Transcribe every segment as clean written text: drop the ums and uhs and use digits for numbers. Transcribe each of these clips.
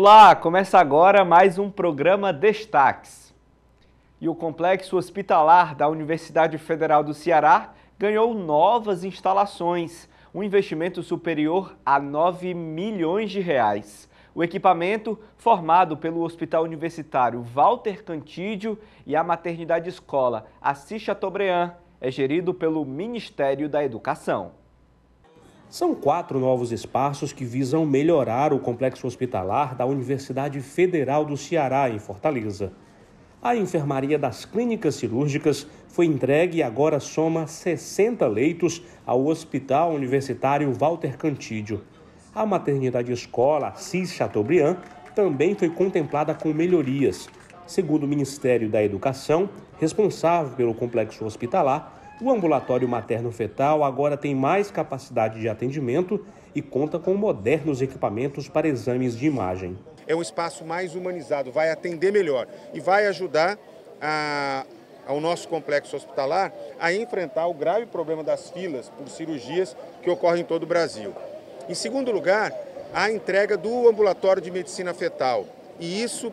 Olá, começa agora mais um programa Destaques. E o Complexo Hospitalar da Universidade Federal do Ceará ganhou novas instalações, um investimento superior a 9 milhões de reais. O equipamento, formado pelo Hospital Universitário Walter Cantídio e a Maternidade Escola Assis Chateaubriand, é gerido pelo Ministério da Educação. São 4 novos espaços que visam melhorar o complexo hospitalar da Universidade Federal do Ceará, em Fortaleza. A enfermaria das clínicas cirúrgicas foi entregue e agora soma 60 leitos ao Hospital Universitário Walter Cantídio. A maternidade escola Assis Chateaubriand também foi contemplada com melhorias. Segundo o Ministério da Educação, responsável pelo complexo hospitalar, o ambulatório materno-fetal agora tem mais capacidade de atendimento e conta com modernos equipamentos para exames de imagem. É um espaço mais humanizado, vai atender melhor e vai ajudar ao nosso complexo hospitalar a enfrentar o grave problema das filas por cirurgias que ocorrem em todo o Brasil. Em segundo lugar, a entrega do ambulatório de medicina fetal. E isso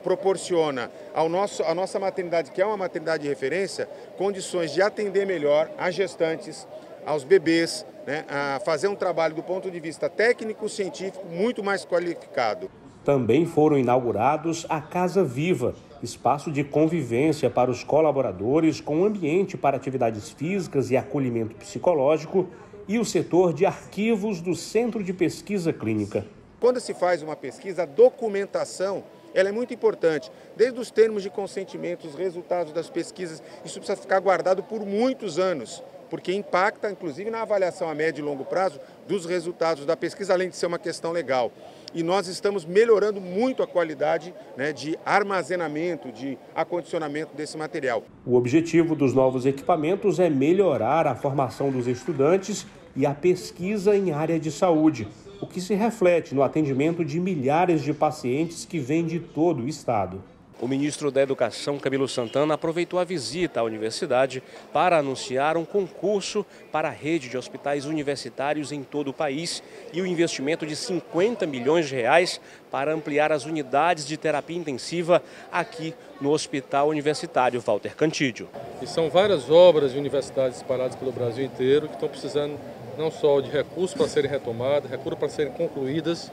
proporciona à nossa maternidade, que é uma maternidade de referência, condições de atender melhor as gestantes, aos bebês, a fazer um trabalho do ponto de vista técnico-científico muito mais qualificado. Também foram inaugurados a Casa Viva, espaço de convivência para os colaboradores com ambiente para atividades físicas e acolhimento psicológico, e o setor de arquivos do Centro de Pesquisa Clínica. Quando se faz uma pesquisa, a documentação ela é muito importante, desde os termos de consentimento, os resultados das pesquisas, isso precisa ficar guardado por muitos anos, porque impacta, inclusive, na avaliação a médio e longo prazo dos resultados da pesquisa, além de ser uma questão legal. E nós estamos melhorando muito a qualidade de armazenamento, de acondicionamento desse material. O objetivo dos novos equipamentos é melhorar a formação dos estudantes e a pesquisa em área de saúde, o que se reflete no atendimento de milhares de pacientes que vêm de todo o estado. O ministro da Educação, Camilo Santana, aproveitou a visita à universidade para anunciar um concurso para a rede de hospitais universitários em todo o país e o investimento de 50 milhões de reais para ampliar as unidades de terapia intensiva aqui no Hospital Universitário Walter Cantídio. E são várias obras de universidades espalhadas pelo Brasil inteiro que estão precisando não só de recursos para serem retomadas, recursos para serem concluídas.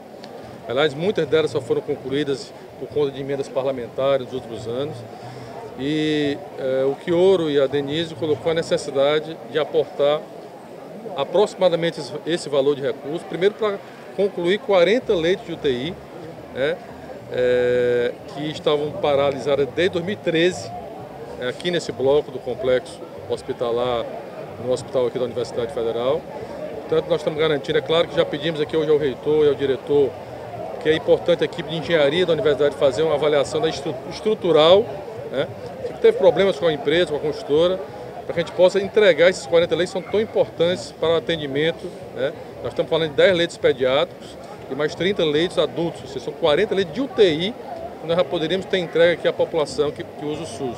Aliás, muitas delas só foram concluídas por conta de emendas parlamentares nos últimos anos. E o Quioro e a Denise colocou a necessidade de aportar aproximadamente esse valor de recursos, primeiro para concluir 40 leitos de UTI, que estavam paralisadas desde 2013, aqui nesse bloco do complexo hospitalar, no hospital aqui da Universidade Federal. Portanto, nós estamos garantindo, é claro que já pedimos aqui hoje ao reitor e ao diretor, que é importante a equipe de engenharia da universidade fazer uma avaliação da estrutural, que teve problemas com a empresa, com a construtora, para que a gente possa entregar esses 40 leitos, são tão importantes para o atendimento. Nós estamos falando de 10 leitos pediátricos e mais 30 leitos adultos, ou seja, são 40 leitos de UTI, que nós já poderíamos ter entregue aqui à população que usa o SUS.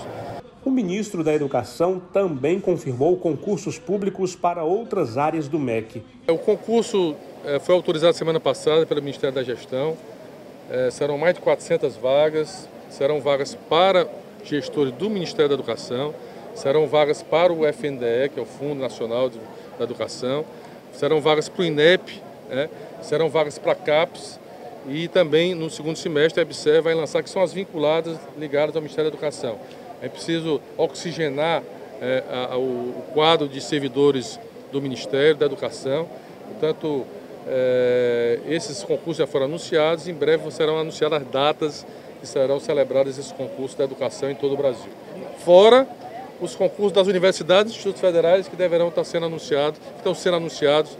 O ministro da Educação também confirmou concursos públicos para outras áreas do MEC. O concurso foi autorizado semana passada pelo Ministério da Gestão. Serão mais de 400 vagas, serão vagas para gestores do Ministério da Educação, serão vagas para o FNDE, que é o Fundo Nacional da Educação, serão vagas para o INEP, serão vagas para a CAPES e também no segundo semestre a EBSER vai lançar, que são as vinculadas ligadas ao Ministério da Educação. É preciso oxigenar o quadro de servidores do Ministério da Educação. Portanto, esses concursos já foram anunciados. Em breve serão anunciadas as datas que serão celebrados esses concursos da educação em todo o Brasil. Fora os concursos das universidades e institutos federais que deverão estar sendo anunciados, que estão sendo anunciados.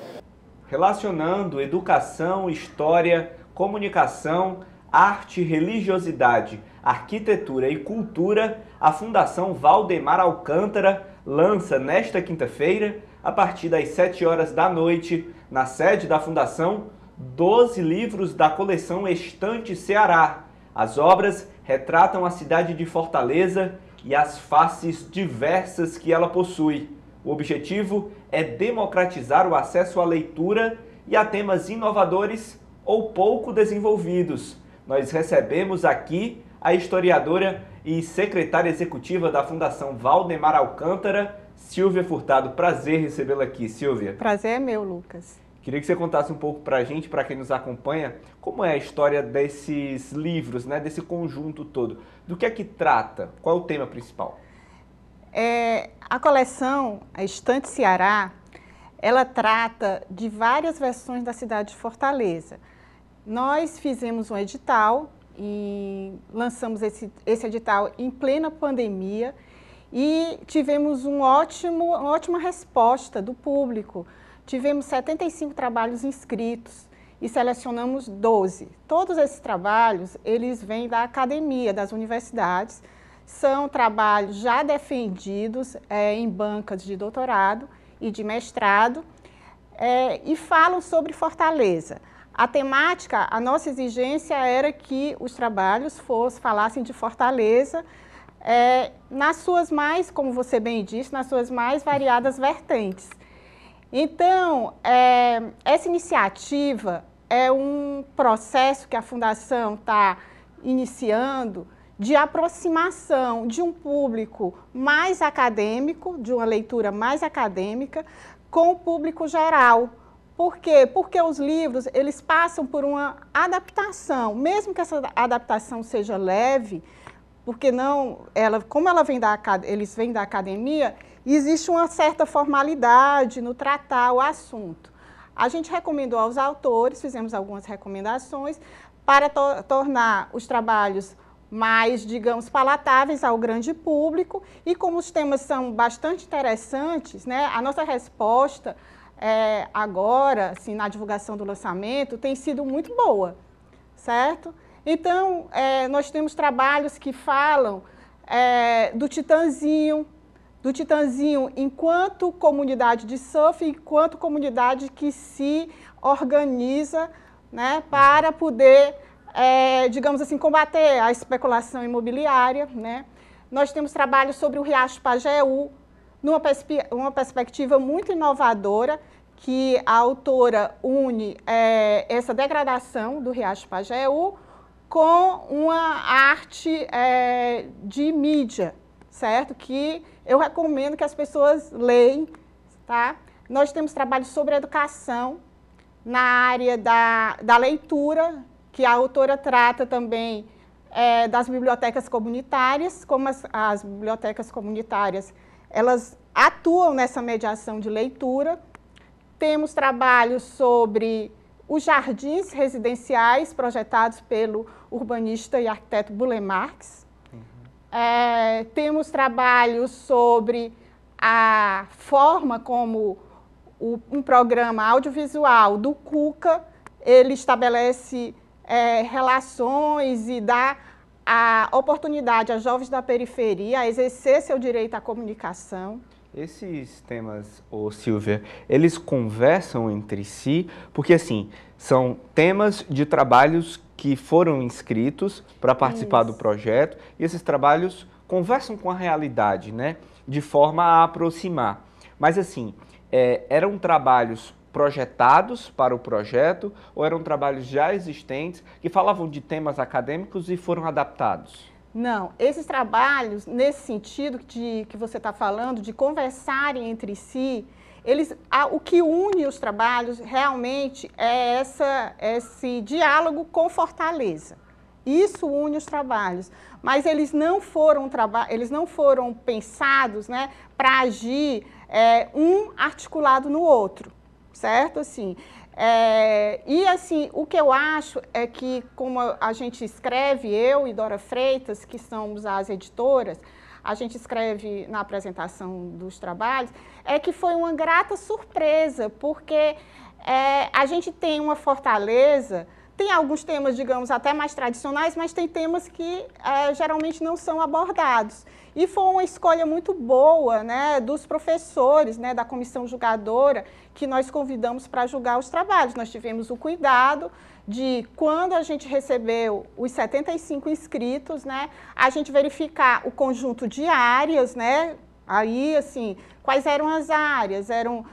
Relacionando educação, história, comunicação, arte, religiosidade, arquitetura e cultura, a Fundação Valdemar Alcântara lança nesta quinta-feira, a partir das 7 horas da noite, na sede da Fundação, 12 livros da coleção Estante Ceará. As obras retratam a cidade de Fortaleza e as faces diversas que ela possui. O objetivo é democratizar o acesso à leitura e a temas inovadores ou pouco desenvolvidos, nós recebemos aqui a historiadora e secretária executiva da Fundação Valdemar Alcântara, Silvia Furtado. Prazer recebê-la aqui, Silvia. Prazer é meu, Lucas. Queria que você contasse um pouco para a gente, para quem nos acompanha, como é a história desses livros, né, desse conjunto todo. Do que é que trata? Qual é o tema principal? A coleção, a Estante Ceará, ela trata de várias versões da cidade de Fortaleza. Nós fizemos um edital e lançamos esse edital em plena pandemia e tivemos uma ótima resposta do público. Tivemos 75 trabalhos inscritos e selecionamos 12. Todos esses trabalhos, eles vêm da academia, das universidades. São trabalhos já defendidos em bancas de doutorado e de mestrado e falam sobre Fortaleza. A temática, a nossa exigência era que os trabalhos falassem de Fortaleza nas suas mais, como você bem disse, nas suas mais variadas vertentes. Então, essa iniciativa é um processo que a Fundação está iniciando de aproximação de um público mais acadêmico, de uma leitura mais acadêmica, com o público geral. Por quê? Porque os livros, eles passam por uma adaptação, mesmo que essa adaptação seja leve, porque como eles vêm da academia, existe uma certa formalidade no tratar o assunto. A gente recomendou aos autores, fizemos algumas recomendações para tornar os trabalhos mais, digamos, palatáveis ao grande público, e como os temas são bastante interessantes, né, a nossa resposta agora, assim, na divulgação do lançamento, tem sido muito boa, certo? Então, nós temos trabalhos que falam do Titanzinho enquanto comunidade de surf, enquanto comunidade que se organiza, né, para poder, digamos assim, combater a especulação imobiliária, né? Nós temos trabalhos sobre o Riacho Pajeú, numa perspectiva muito inovadora, que a autora une essa degradação do Riacho Pajeú com uma arte de mídia, certo? Que eu recomendo que as pessoas leiam, tá? Nós temos trabalhos sobre educação na área da leitura, que a autora trata também das bibliotecas comunitárias, como as bibliotecas comunitárias, elas atuam nessa mediação de leitura. Temos trabalhos sobre os jardins residenciais projetados pelo urbanista e arquiteto Burle Marx. Temos trabalhos sobre a forma como um programa audiovisual do Cuca, ele estabelece relações e dá a oportunidade a jovens da periferia a exercer seu direito à comunicação. Esses temas, Silvia, eles conversam entre si, porque assim, são temas de trabalhos que foram inscritos para participar do projeto, e esses trabalhos conversam com a realidade, né, de forma a aproximar. Mas assim, eram trabalhos projetados para o projeto ou eram trabalhos já existentes que falavam de temas acadêmicos e foram adaptados? Não, esses trabalhos, nesse sentido que você está falando, de conversarem entre si, o que une os trabalhos realmente é esse diálogo com Fortaleza. Isso une os trabalhos, mas eles não foram pensados, né, para agir um articulado no outro, certo? Assim, e assim, o que eu acho é que, como a gente escreve, eu e Dora Freitas, que somos as editoras, a gente escreve na apresentação dos trabalhos, é que foi uma grata surpresa, porque a gente tem uma Fortaleza, tem alguns temas, digamos, até mais tradicionais, mas tem temas que geralmente não são abordados. E foi uma escolha muito boa, né, dos professores, né, da comissão julgadora, que nós convidamos para julgar os trabalhos. Nós tivemos o cuidado de, quando a gente recebeu os 75 inscritos, né, a gente verificar o conjunto de áreas, né, aí, assim, quais eram as áreas? Eram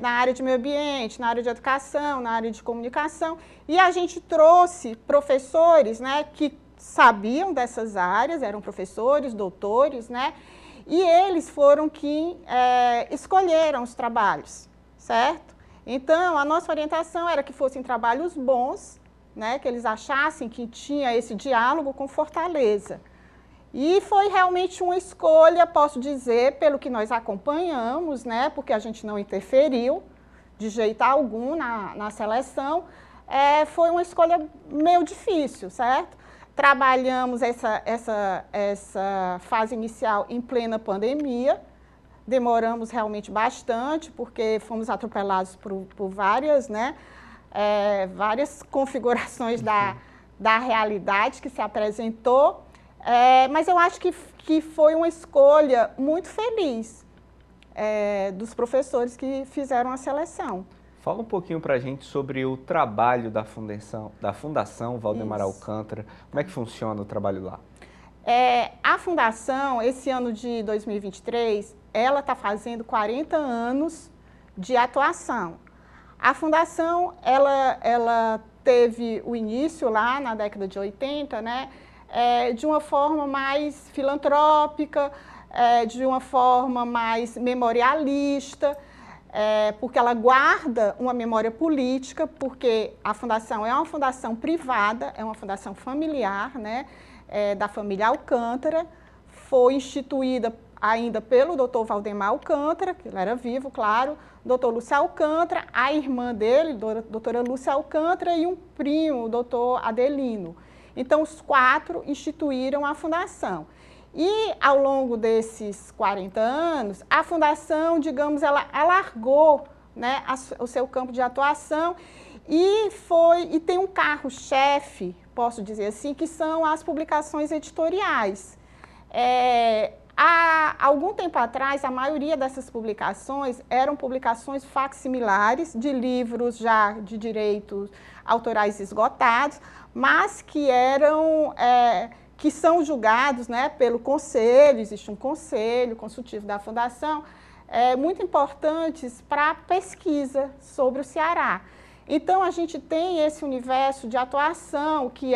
na área de meio ambiente, na área de educação, na área de comunicação, e a gente trouxe professores, né, que sabiam dessas áreas, eram professores, doutores, né, e eles foram que escolheram os trabalhos, certo? Então, a nossa orientação era que fossem trabalhos bons, né, que eles achassem que tinha esse diálogo com Fortaleza. E foi realmente uma escolha, posso dizer, pelo que nós acompanhamos, né, porque a gente não interferiu de jeito algum na seleção, foi uma escolha meio difícil, certo? Trabalhamos essa fase inicial em plena pandemia, demoramos realmente bastante, porque fomos atropelados por várias, né, várias configurações da realidade que se apresentou. Mas eu acho que foi uma escolha muito feliz dos professores que fizeram a seleção. Fala um pouquinho para a gente sobre o trabalho da Fundação Valdemar Alcântara. Como é que funciona o trabalho lá? A Fundação, esse ano de 2023, ela está fazendo 40 anos de atuação. A Fundação, ela teve o início lá na década de 80, né? De uma forma mais filantrópica, de uma forma mais memorialista, porque ela guarda uma memória política, porque a fundação é uma fundação privada, é uma fundação familiar, né, da família Alcântara, foi instituída ainda pelo doutor Valdemar Alcântara, que ele era vivo, claro, doutor Lúcio Alcântara, a irmã dele, doutora Lúcia Alcântara, e um primo, o doutor Adelino. Então, os 4 instituíram a fundação. E, ao longo desses 40 anos, a fundação, digamos, ela alargou, né, o seu campo de atuação e tem um carro-chefe, posso dizer assim, que são as publicações editoriais. Há algum tempo atrás, a maioria dessas publicações eram publicações facsimilares de livros já de direitos autorais esgotados, mas que são julgados, né, pelo conselho, existe um conselho consultivo da Fundação, muito importantes para a pesquisa sobre o Ceará. Então, a gente tem esse universo de atuação, que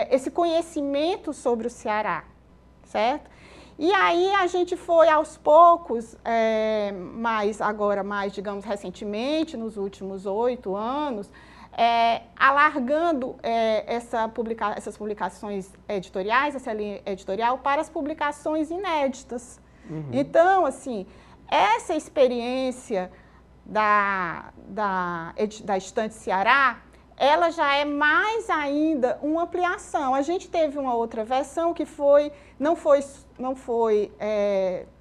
esse conhecimento sobre o Ceará, certo? E aí a gente foi aos poucos, agora mais, digamos, recentemente, nos últimos 8 anos, alargando essas publicações editoriais, essa linha editorial, para as publicações inéditas. Uhum. Então, assim, essa experiência da Estante Ceará, ela já é mais ainda uma ampliação. A gente teve uma outra versão que não foi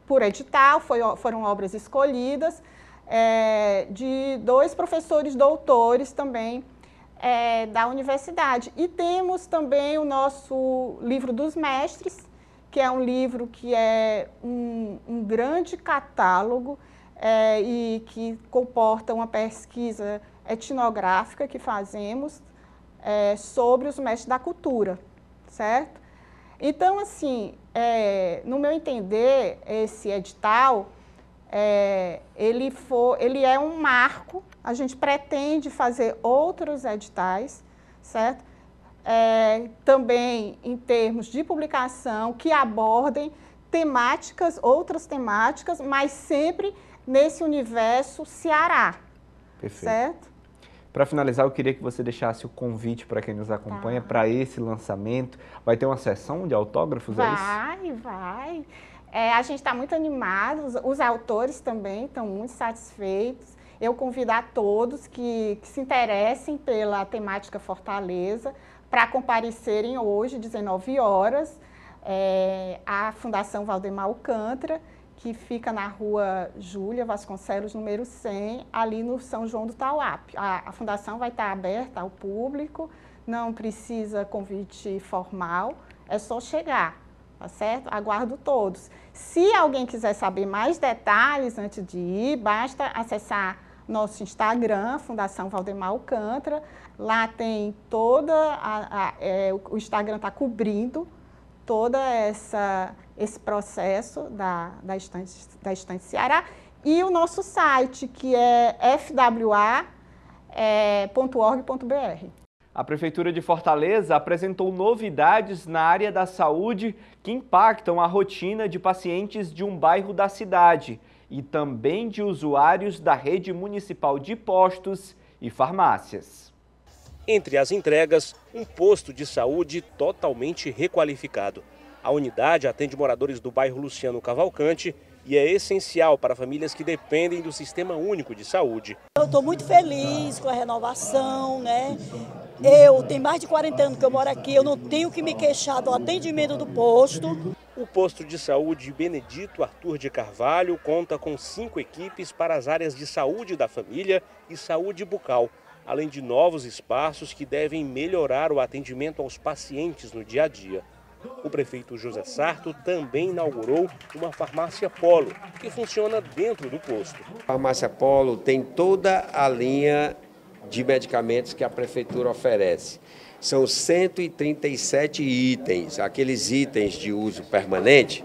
por edital, foram obras escolhidas, de 2 professores doutores também da universidade. E temos também o nosso livro dos mestres, que é um livro que é um grande catálogo e que comporta uma pesquisa etnográfica que fazemos sobre os mestres da cultura, certo? Então, assim, no meu entender, esse edital, ele é um marco, a gente pretende fazer outros editais, certo? Também em termos de publicação, que abordem outras temáticas, mas sempre nesse universo Ceará. Perfeito. Certo? Para finalizar, eu queria que você deixasse o convite para quem nos acompanha para esse lançamento. Vai ter uma sessão de autógrafos, Vai. A gente está muito animado, os autores também estão muito satisfeitos. Eu convido a todos que se interessem pela temática Fortaleza para comparecerem hoje, 19 horas, à Fundação Valdemar Alcântara, que fica na rua Júlia Vasconcelos, número 100, ali no São João do Tauape. A fundação vai estar aberta ao público, não precisa convite formal, é só chegar, tá certo? Aguardo todos. Se alguém quiser saber mais detalhes antes de ir, basta acessar nosso Instagram, Fundação Valdemar Alcântara. Lá tem o Instagram está cobrindo todo esse processo da Estante Ceará. e o nosso site, que é fwa.org.br. A Prefeitura de Fortaleza apresentou novidades na área da saúde que impactam a rotina de pacientes de um bairro da cidade e também de usuários da rede municipal de postos e farmácias. Entre as entregas, um posto de saúde totalmente requalificado. A unidade atende moradores do bairro Luciano Cavalcante e é essencial para famílias que dependem do Sistema Único de Saúde. Eu estou muito feliz com a renovação, né? Tem mais de 40 anos que eu moro aqui, eu não tenho que me queixar do atendimento do posto. O posto de saúde Benedito Arthur de Carvalho conta com 5 equipes para as áreas de saúde da família e saúde bucal, além de novos espaços que devem melhorar o atendimento aos pacientes no dia a dia. O prefeito José Sarto também inaugurou uma farmácia Polo, que funciona dentro do posto. A farmácia Polo tem toda a linha de medicamentos que a prefeitura oferece. São 137 itens, aqueles itens de uso permanente,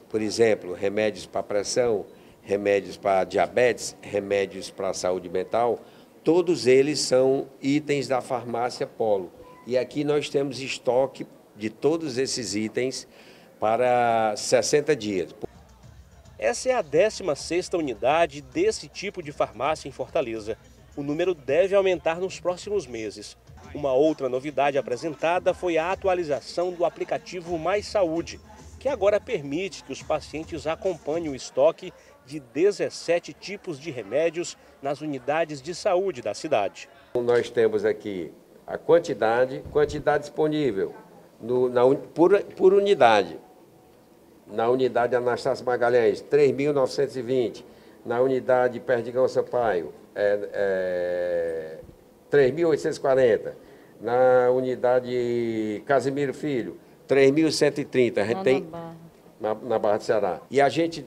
por exemplo, remédios para pressão, remédios para diabetes, remédios para saúde mental, todos eles são itens da farmácia Polo. E aqui nós temos estoque de todos esses itens para 60 dias. Essa é a 16ª unidade desse tipo de farmácia em Fortaleza. O número deve aumentar nos próximos meses. Uma outra novidade apresentada foi a atualização do aplicativo Mais Saúde, que agora permite que os pacientes acompanhem o estoque de 17 tipos de remédios nas unidades de saúde da cidade. Nós temos aqui a quantidade disponível por unidade. Na unidade Anastácio Magalhães, 3.920. Na unidade Perdigão Sampaio, 3.840. Na unidade Casimiro Filho, 3.130. A gente tem na Barra do Ceará. E a gente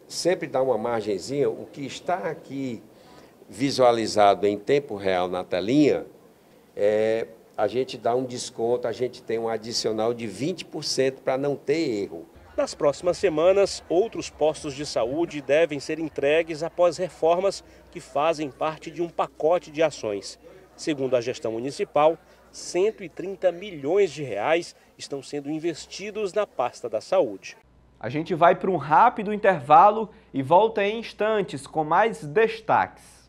sempre dá uma margenzinha. O que está aqui visualizado em tempo real na telinha, a gente dá um desconto, a gente tem um adicional de 20% para não ter erro. Nas próximas semanas, outros postos de saúde devem ser entregues após reformas que fazem parte de um pacote de ações. Segundo a gestão municipal, 130 milhões de reais estão sendo investidos na pasta da saúde. A gente vai para um rápido intervalo e volta em instantes com mais destaques.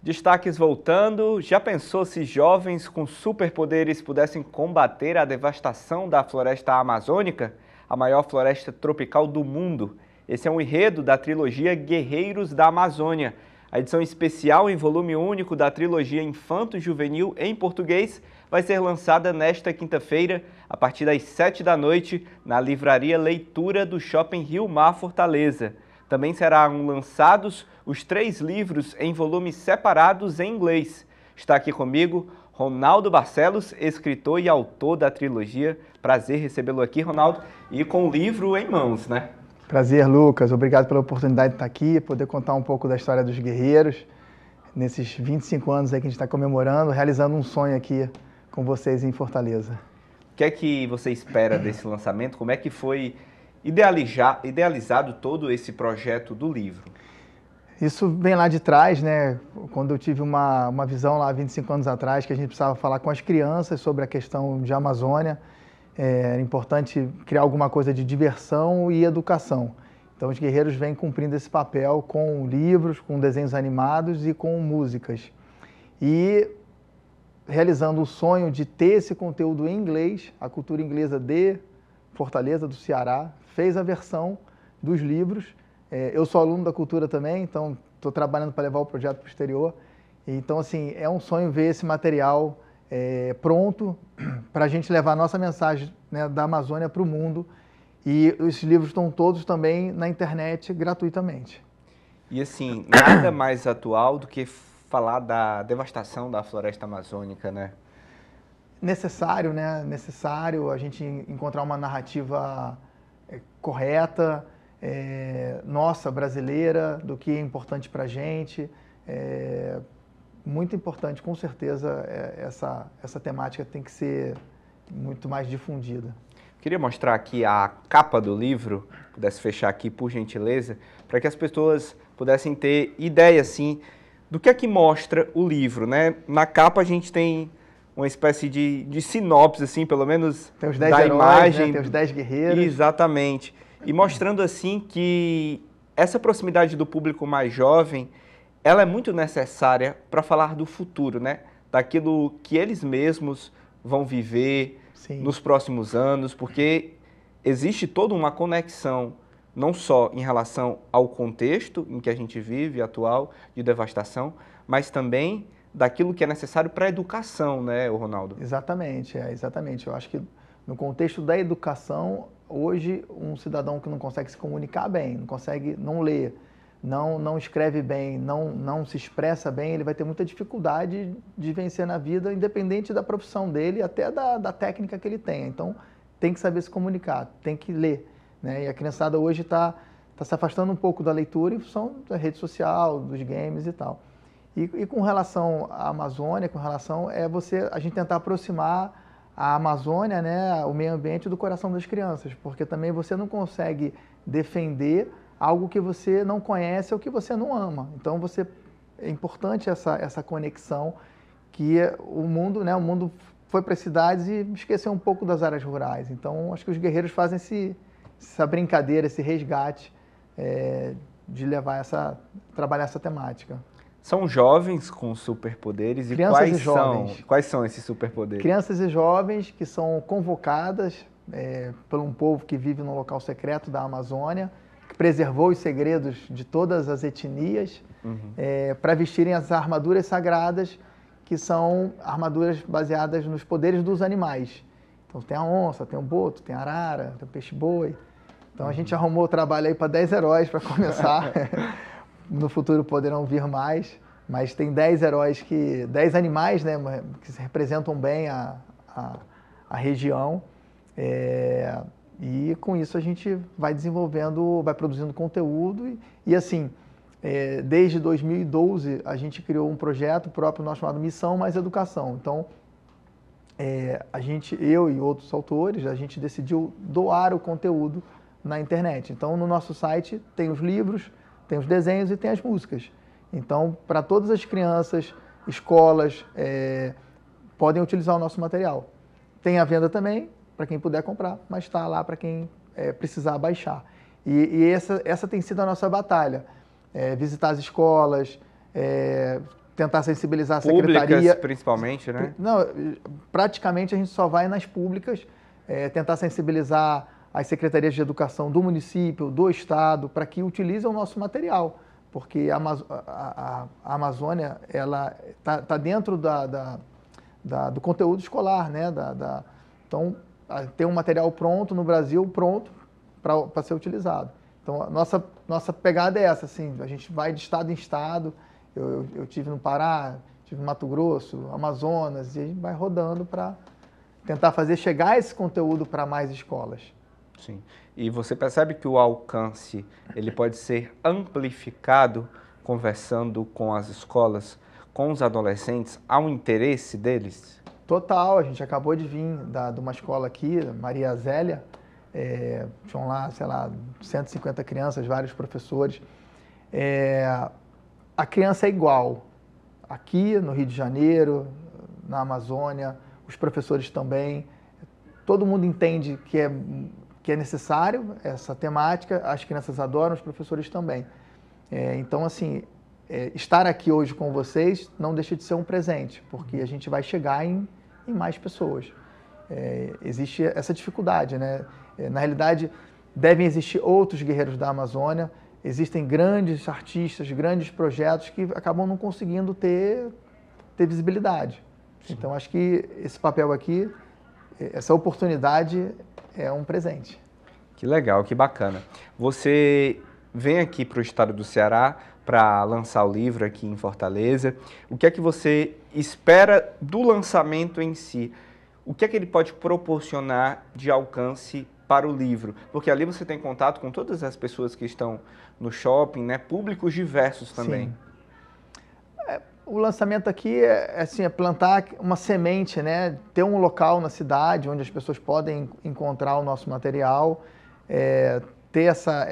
Destaques voltando. Já pensou se jovens com superpoderes pudessem combater a devastação da floresta amazônica, a maior floresta tropical do mundo? Esse é um enredo da trilogia Guerreiros da Amazônia. A edição especial em volume único da trilogia Infanto-Juvenil em português vai ser lançada nesta quinta-feira, a partir das 7 da noite, na livraria Leitura do Shopping Rio Mar Fortaleza. Também serão lançados os 3 livros em volumes separados em inglês. Está aqui comigo Ronaldo Barcelos, escritor e autor da trilogia. Prazer recebê-lo aqui, Ronaldo, e com o livro em mãos, né? Prazer, Lucas. Obrigado pela oportunidade de estar aqui, poder contar um pouco da história dos guerreiros, nesses 25 anos aí que a gente está comemorando, realizando um sonho aqui com vocês em Fortaleza. O que é que você espera desse lançamento? Como é que foi idealizado todo esse projeto do livro? Isso vem lá de trás, né? Quando eu tive uma visão lá 25 anos atrás, que a gente precisava falar com as crianças sobre a questão de Amazônia. É importante criar alguma coisa de diversão e educação. Então os guerreiros vêm cumprindo esse papel com livros, com desenhos animados e com músicas. E realizando o sonho de ter esse conteúdo em inglês, a cultura inglesa de Fortaleza, do Ceará, fez a versão dos livros. Eu sou aluno da cultura também, então estou trabalhando para levar o projeto para o exterior. Então, assim, é um sonho ver esse material pronto para a gente levar a nossa mensagem, né, da Amazônia para o mundo. E os livros estão todos também na internet gratuitamente. E assim, nada mais atual do que falar da devastação da floresta amazônica, né? Necessário, né? Necessário a gente encontrar uma narrativa correta, nossa, brasileira, do que é importante para a gente. Muito importante, com certeza, essa temática tem que ser muito mais difundida. Queria mostrar aqui a capa do livro, pudesse fechar aqui por gentileza, para que as pessoas pudessem ter ideia, assim, do que é que mostra o livro, né? Na capa a gente tem uma espécie de sinopse, assim, pelo menos tem os 10 da heróis, imagem. né? Tem os 10 guerreiros. Exatamente. E mostrando, assim, que essa proximidade do público mais jovem, ela é muito necessária para falar do futuro, né? Daquilo que eles mesmos vão viver, sim, nos próximos anos, porque existe toda uma conexão, não só em relação ao contexto em que a gente vive, atual, de devastação, mas também daquilo que é necessário para a educação, né, Ronaldo? Exatamente, exatamente. Eu acho que no contexto da educação, hoje, um cidadão que não consegue se comunicar bem, não ler, não escreve bem, não se expressa bem, ele vai ter muita dificuldade de vencer na vida, independente da profissão dele, até da técnica que ele tenha. Então, tem que saber se comunicar, tem que ler, né? E a criançada hoje está se afastando um pouco da leitura em função da rede social, dos games e tal. E com relação à Amazônia, a gente tentar aproximar a Amazônia, né, o meio ambiente do coração das crianças, porque também você não consegue defender algo que você não conhece ou que você não ama. Então é importante essa conexão que o mundo, né, o mundo foi para as cidades e esqueceu um pouco das áreas rurais. Então acho que os guerreiros fazem essa brincadeira, esse resgate de trabalhar essa temática. São jovens com superpoderes e quais são esses superpoderes? Crianças e jovens que são convocadas por um povo que vive num local secreto da Amazônia, que preservou os segredos de todas as etnias, para vestirem as armaduras sagradas, que são armaduras baseadas nos poderes dos animais. Então tem a onça, tem o boto, tem a arara, tem o peixe-boi. Então a gente arrumou o trabalho aí para 10 heróis para começar. No futuro poderão vir mais, mas tem 10 heróis 10 animais, né, que representam bem a região. E com isso a gente vai produzindo conteúdo e assim, desde 2012 a gente criou um projeto próprio nosso chamado Missão Mais Educação. Então, eu e outros autores, a gente decidiu doar o conteúdo na internet. Então, no nosso site tem os livros, tem os desenhos e tem as músicas. Então, para todas as crianças, escolas, podem utilizar o nosso material. Tem a venda também, para quem puder comprar, mas está lá para quem precisar baixar. E essa tem sido a nossa batalha. Visitar as escolas, tentar sensibilizar a secretaria. Públicas, principalmente, né? Não, praticamente a gente só vai nas públicas, tentar sensibilizar as secretarias de educação do município, do estado, para que utilizem o nosso material, porque a Amazônia ela tá dentro do conteúdo escolar, né? Então, tem um material pronto no Brasil, pronto para ser utilizado. Então, a nossa pegada é essa, assim, a gente vai de estado em estado. Eu tive no Pará, tive no Mato Grosso, Amazonas, e a gente vai rodando para tentar fazer chegar esse conteúdo para mais escolas. Sim. E você percebe que o alcance ele pode ser amplificado conversando com as escolas, com os adolescentes, há um interesse deles? Total, a gente acabou de vir de uma escola aqui, Maria Zélia, tinham lá, sei lá, 150 crianças, vários professores. A criança é igual, aqui no Rio de Janeiro, na Amazônia, os professores também, todo mundo entende que é necessário essa temática, as crianças adoram, os professores também. Então, assim, estar aqui hoje com vocês não deixa de ser um presente, porque a gente vai chegar em mais pessoas. Existe essa dificuldade, né? Na realidade, devem existir outros guerreiros da Amazônia, existem grandes artistas, grandes projetos que acabam não conseguindo ter visibilidade. Sim. Então, acho que esse papel aqui, essa oportunidade é um presente. Que legal, que bacana. Você vem aqui para o estado do Ceará para lançar o livro aqui em Fortaleza. O que é que você espera do lançamento em si? O que é que ele pode proporcionar de alcance para o livro? Porque ali você tem contato com todas as pessoas que estão no shopping, né? Públicos diversos também. Sim. O lançamento aqui é plantar uma semente, né? Ter um local na cidade onde as pessoas podem encontrar o nosso material, ter essa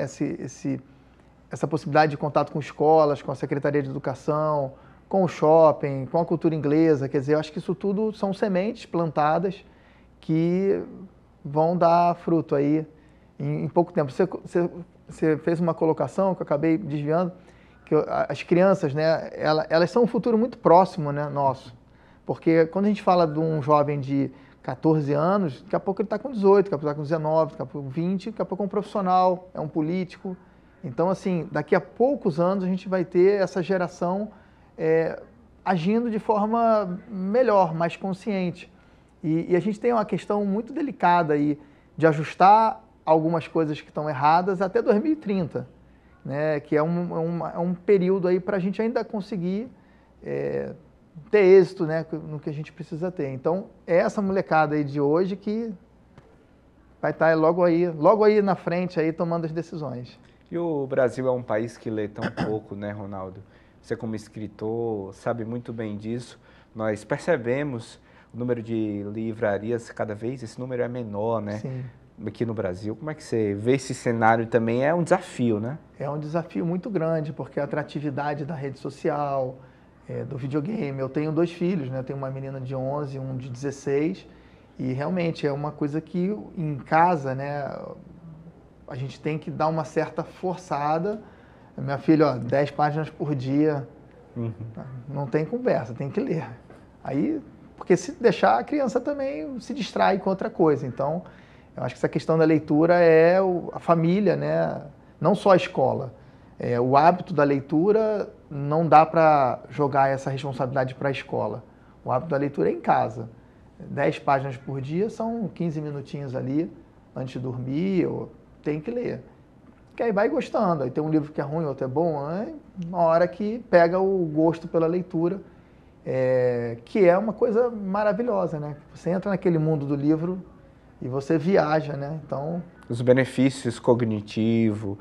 possibilidade de contato com escolas, com a Secretaria de Educação, com o shopping, com a cultura inglesa. Quer dizer, eu acho que isso tudo são sementes plantadas que vão dar fruto aí em pouco tempo. Você fez uma colocação que eu acabei desviando, que as crianças, né, elas são um futuro muito próximo, né, nosso. Porque quando a gente fala de um jovem de 14 anos, daqui a pouco ele está com 18, daqui a pouco está com 19, daqui a pouco 20, daqui a pouco é um profissional, é um político. Então, assim, daqui a poucos anos a gente vai ter essa geração agindo de forma melhor, mais consciente. E a gente tem uma questão muito delicada aí de ajustar algumas coisas que estão erradas até 2030, né? Que é um período aí para a gente ainda conseguir ter êxito, né, no que a gente precisa ter. Então, é essa molecada aí de hoje que vai estar logo aí na frente aí tomando as decisões. E o Brasil é um país que lê tão pouco, né, Ronaldo? Você como escritor sabe muito bem disso. Nós percebemos o número de livrarias, cada vez esse número é menor, né? Sim. Aqui no Brasil. Como é que você vê esse cenário também? É um desafio, né? É um desafio muito grande, porque a atratividade da rede social, do videogame. Eu tenho 2 filhos, né? Eu tenho uma menina de 11 e um de 16, e realmente é uma coisa que em casa, né, a gente tem que dar uma certa forçada. Minha filha, 10 páginas por dia, não tem conversa, tem que ler. Aí, porque se deixar, a criança também se distrai com outra coisa. Então, eu acho que essa questão da leitura é a família, né? Não só a escola. O hábito da leitura não dá para jogar essa responsabilidade para a escola. O hábito da leitura é em casa. 10 páginas por dia são 15 minutinhos ali, antes de dormir, tem que ler. Que aí vai gostando. Aí tem um livro que é ruim, outro é bom, uma hora que pega o gosto pela leitura, que é uma coisa maravilhosa, né? Você entra naquele mundo do livro e você viaja, né? Então, os benefícios cognitivos,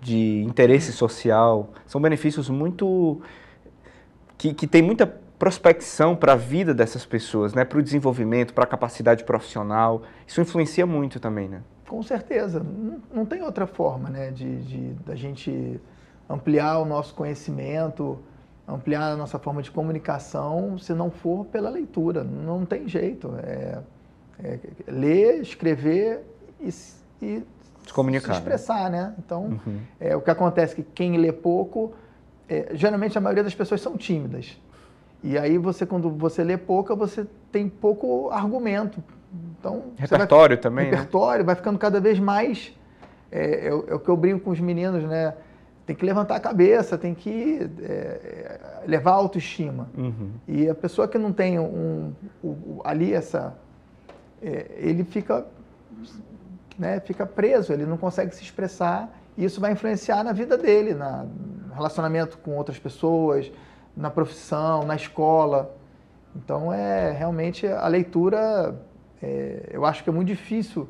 de interesse social, são benefícios muito que tem muita prospecção para a vida dessas pessoas, né? Para o desenvolvimento, para a capacidade profissional. Isso influencia muito também, né? Com certeza. Não tem outra forma, né, da gente ampliar o nosso conhecimento, ampliar a nossa forma de comunicação, se não for pela leitura. Não tem jeito. Ler, escrever e se comunicar, se expressar, né? Então, o que acontece é que quem lê pouco, geralmente a maioria das pessoas são tímidas. E aí, quando você lê pouco, você tem pouco argumento. Então, repertório também, repertório, né? Vai ficando cada vez mais... É o que eu brinco com os meninos, né? Tem que levantar a cabeça, tem que levar a autoestima. E a pessoa que não tem ali ele fica preso, ele não consegue se expressar, e isso vai influenciar na vida dele, no relacionamento com outras pessoas, na profissão, na escola. Então, realmente a leitura, eu acho que é muito difícil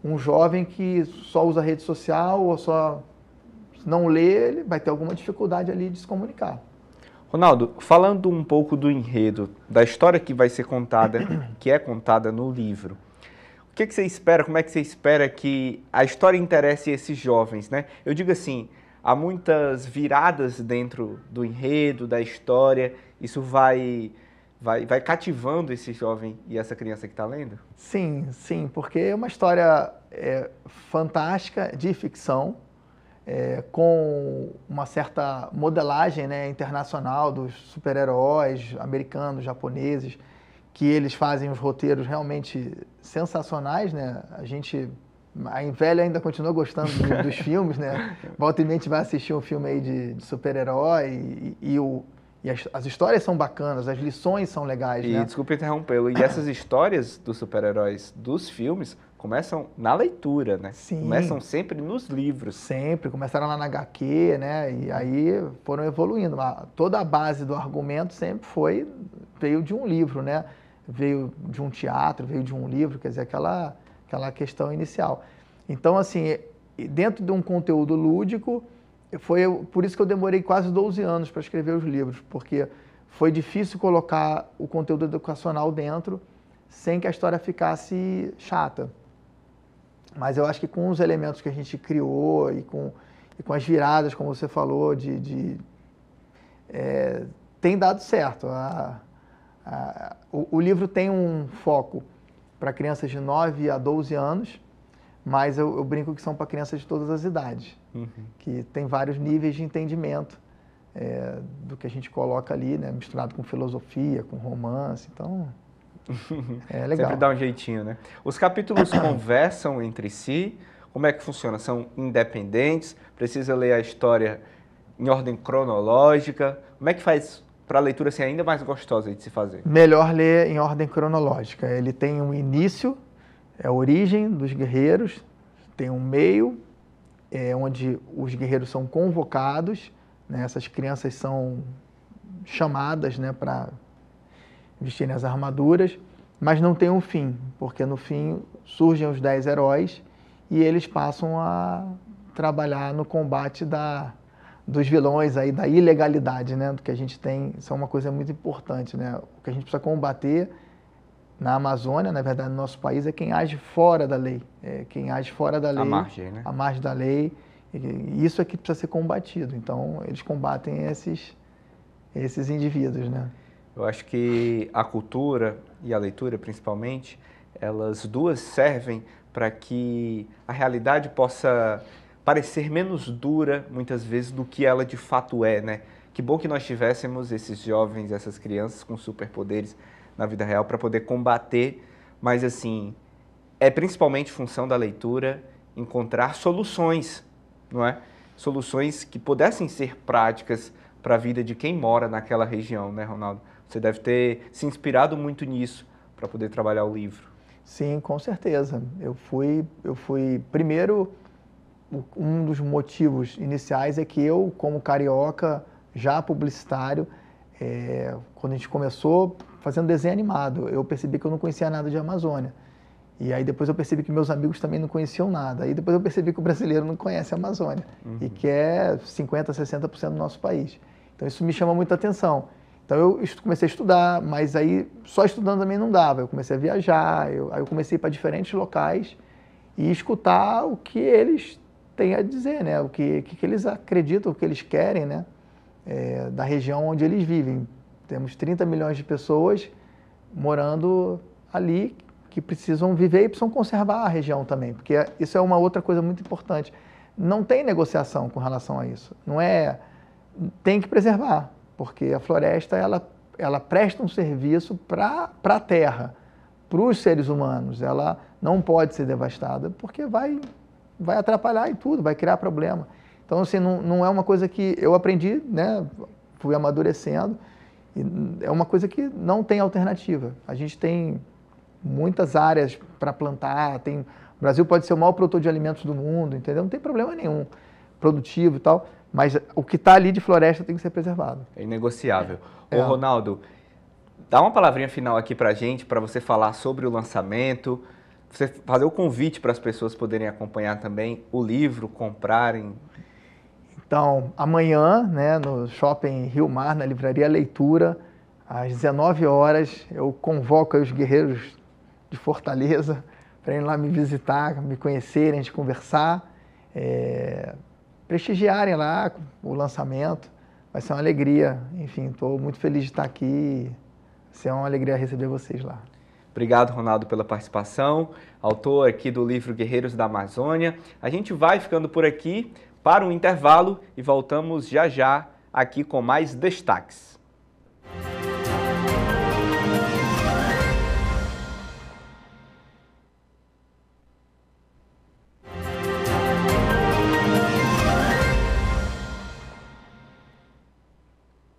um jovem que só usa rede social ou só não lê, ele vai ter alguma dificuldade ali de se comunicar. Ronaldo, falando um pouco do enredo, da história que vai ser contada, que é contada no livro, o que você espera, como é que você espera que a história interesse esses jovens, né? Eu digo assim, há muitas viradas dentro do enredo, da história, isso vai cativando esse jovem e essa criança que está lendo? Sim, porque é uma história fantástica, de ficção, com uma certa modelagem, né, internacional dos super-heróis americanos, japoneses, que eles fazem os roteiros realmente sensacionais, né? A velha ainda continua gostando dos filmes, né? Volta e meia a gente vai assistir um filme aí de super-herói e as histórias são bacanas, as lições são legais, né? Desculpa interrompê-lo, e essas histórias dos super-heróis dos filmes começam na leitura, né? Sim. Começam sempre nos livros. Sempre, começaram lá na HQ, né? E aí foram evoluindo. Toda a base do argumento sempre veio de um livro, né? Veio de um teatro, veio de um livro, quer dizer, aquela questão inicial. Então, assim, dentro de um conteúdo lúdico, foi por isso que eu demorei quase 12 anos para escrever os livros, porque foi difícil colocar o conteúdo educacional dentro sem que a história ficasse chata. Mas eu acho que com os elementos que a gente criou e com as viradas, como você falou, tem dado certo. O livro tem um foco para crianças de 9 a 12 anos, mas eu brinco que são para crianças de todas as idades, que tem vários níveis de entendimento do que a gente coloca ali, né, misturado com filosofia, com romance, então é legal. Sempre dá um jeitinho, né? Os capítulos conversam entre si, como é que funciona? São independentes? Precisa ler a história em ordem cronológica? Como é que faz para a leitura ser ainda mais gostosa de se fazer? Melhor ler em ordem cronológica. Ele tem um início, a origem dos guerreiros, tem um meio, onde os guerreiros são convocados, né? Essas crianças são chamadas, né, para vestirem as armaduras, mas não tem um fim, porque no fim surgem os 10 heróis e eles passam a trabalhar no combate dos vilões, aí, da ilegalidade, né, do que a gente tem. Isso é uma coisa muito importante, né? O que a gente precisa combater na Amazônia, na verdade, no nosso país, é quem age fora da lei. Quem age fora da lei, à margem, né? À margem da lei. E isso é que precisa ser combatido. Então, eles combatem esses indivíduos, né? Eu acho que a cultura e a leitura, principalmente, elas duas servem para que a realidade possa parecer menos dura, muitas vezes, do que ela de fato é, né? Que bom que nós tivéssemos esses jovens, essas crianças com superpoderes na vida real para poder combater, mas, assim, é principalmente função da leitura encontrar soluções, não é? Soluções que pudessem ser práticas para a vida de quem mora naquela região, né, Ronaldo? Você deve ter se inspirado muito nisso para poder trabalhar o livro. Sim, com certeza. Eu fui primeiro, um dos motivos iniciais é que eu, como carioca, já publicitário, quando a gente começou fazendo desenho animado, eu percebi que eu não conhecia nada de Amazônia. E aí depois eu percebi que meus amigos também não conheciam nada. Aí depois eu percebi que o brasileiro não conhece a Amazônia, e que é 50%, 60% do nosso país. Então isso me chama muita atenção. Então eu comecei a estudar, mas aí só estudando também não dava. Eu comecei a viajar, aí eu comecei a ir para diferentes locais e escutar o que eles têm a dizer, né? O que eles acreditam, o que eles querem, né? Da região onde eles vivem. Temos 30 milhões de pessoas morando ali que precisam viver e precisam conservar a região também, porque isso é uma outra coisa muito importante. Não tem negociação com relação a isso. Tem que preservar, porque a floresta ela presta um serviço para a terra, para os seres humanos. Ela não pode ser devastada, porque vai atrapalhar em tudo, vai criar problema. Então, assim, não é uma coisa que eu aprendi, né? Fui amadurecendo, e é uma coisa que não tem alternativa. A gente tem muitas áreas para plantar, o Brasil pode ser o maior produtor de alimentos do mundo, entendeu? Não tem problema nenhum, produtivo e tal, mas o que está ali de floresta tem que ser preservado. É inegociável. Ô, Ronaldo, dá uma palavrinha final aqui para a gente, para você falar sobre o lançamento, você fazer o convite para as pessoas poderem acompanhar também o livro, comprarem. Então, amanhã, né, no Shopping Rio Mar, na Livraria Leitura, às 19 horas, eu convoco os guerreiros de Fortaleza para irem lá me visitar, me conhecerem, a gente conversar, prestigiarem lá o lançamento. Vai ser uma alegria. Enfim, estou muito feliz de estar aqui. Vai ser uma alegria receber vocês lá. Obrigado, Ronaldo, pela participação. Autor aqui do livro Guerreiros da Amazônia. A gente vai ficando por aqui para um intervalo e voltamos já já aqui com mais destaques.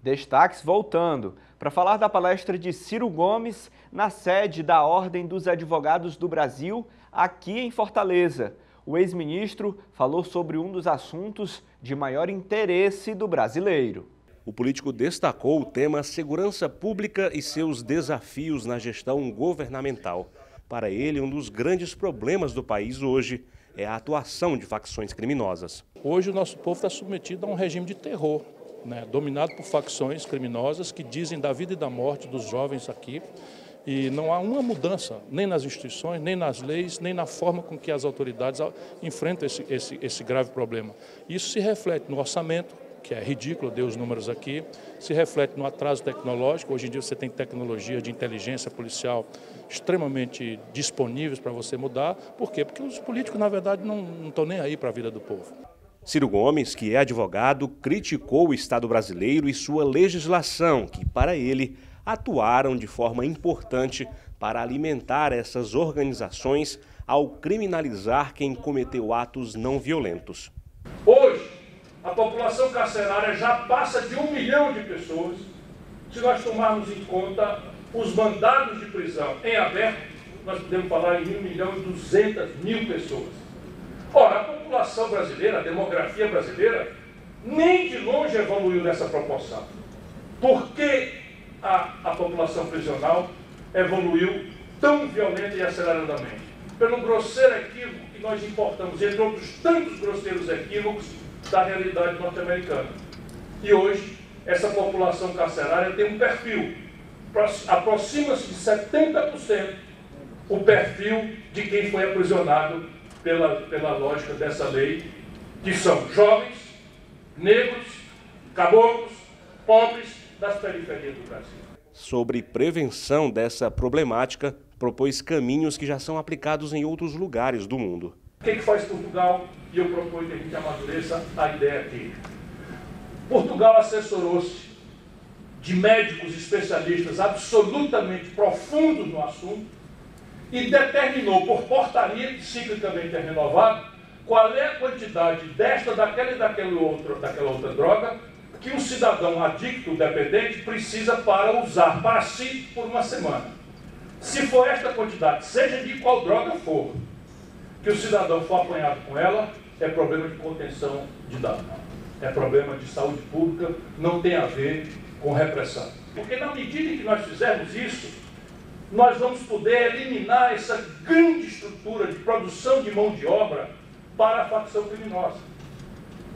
Destaques voltando para falar da palestra de Ciro Gomes na sede da Ordem dos Advogados do Brasil, aqui em Fortaleza. O ex-ministro falou sobre um dos assuntos de maior interesse do brasileiro. O político destacou o tema segurança pública e seus desafios na gestão governamental. Para ele, um dos grandes problemas do país hoje é a atuação de facções criminosas. Hoje o nosso povo está submetido a um regime de terror, né, dominado por facções criminosas que dizem da vida e da morte dos jovens aqui. E não há uma mudança, nem nas instituições, nem nas leis, nem na forma com que as autoridades enfrentam esse grave problema. Isso se reflete no orçamento, que é ridículo, eu dei os números aqui, se reflete no atraso tecnológico. Hoje em dia você tem tecnologia de inteligência policial extremamente disponíveis para você mudar. Por quê? Porque os políticos, na verdade, não estão nem aí para a vida do povo. Ciro Gomes, que é advogado, criticou o Estado brasileiro e sua legislação, que, para ele, atuaram de forma importante para alimentar essas organizações ao criminalizar quem cometeu atos não violentos. Hoje, a população carcerária já passa de 1 milhão de pessoas, se nós tomarmos em conta os mandados de prisão em aberto, nós podemos falar em 1.200.000 pessoas. Ora, a população brasileira, a demografia brasileira, nem de longe evoluiu nessa proporção. Por que a população prisional evoluiu tão violenta e aceleradamente? Pelo grosseiro equívoco que nós importamos, entre outros tantos grosseiros equívocos, da realidade norte-americana. E hoje, essa população carcerária tem um perfil, aproxima-se de 70% o perfil de quem foi aprisionado pela lógica dessa lei, que são jovens, negros, caboclos, pobres das periferias do Brasil. Sobre prevenção dessa problemática, propôs caminhos que já são aplicados em outros lugares do mundo. O que faz Portugal? E eu proponho que a gente amadureça a ideia aqui. Portugal assessorou-se de médicos especialistas absolutamente profundos no assunto e determinou por portaria ciclicamente renovada qual é a quantidade desta, daquela e daquela outra droga que um cidadão adicto, dependente, precisa para usar para si por uma semana. Se for esta quantidade, seja de qual droga for, que o cidadão for apanhado com ela, é problema de contenção de dano. É problema de saúde pública, não tem a ver com repressão. Porque na medida em que nós fizermos isso, nós vamos poder eliminar essa grande estrutura de produção de mão de obra para a facção criminosa.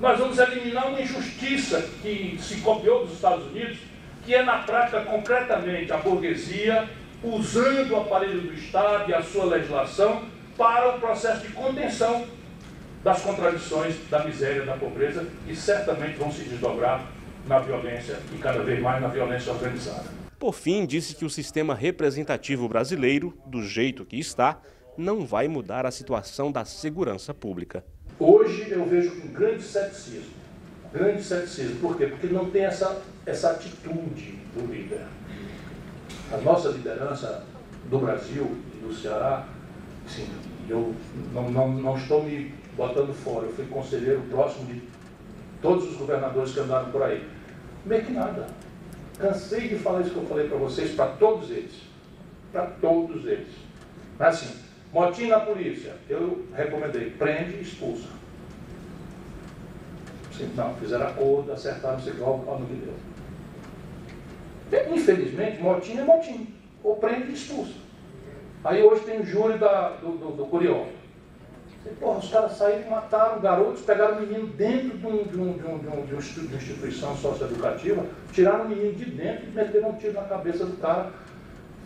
Nós vamos eliminar uma injustiça que se copiou dos Estados Unidos, que é na prática concretamente a burguesia usando o aparelho do Estado e a sua legislação para o processo de contenção das contradições, da miséria, da pobreza, que certamente vão se desdobrar na violência e cada vez mais na violência organizada. Por fim, disse que o sistema representativo brasileiro, do jeito que está, não vai mudar a situação da segurança pública. Hoje eu vejo com grande ceticismo. Grande ceticismo. Por quê? Porque não tem essa atitude do líder. A nossa liderança do Brasil e do Ceará, sim, eu não estou me botando fora. Eu fui conselheiro próximo de todos os governadores que andaram por aí. Meio que nada. Cansei de falar isso que eu falei para vocês, para todos eles. Para todos eles. Mas assim, motim na polícia, eu recomendei, prende e expulsa. Assim, não, fizeram acordo, acertaram, não sei igual no que deu. Infelizmente, motim é motim. Ou prende e expulsa. Aí hoje tem o júri do Curió. Porra, os caras saíram e mataram garotos, pegaram o menino dentro de uma instituição socioeducativa, tiraram o menino de dentro e meteram um tiro na cabeça do cara.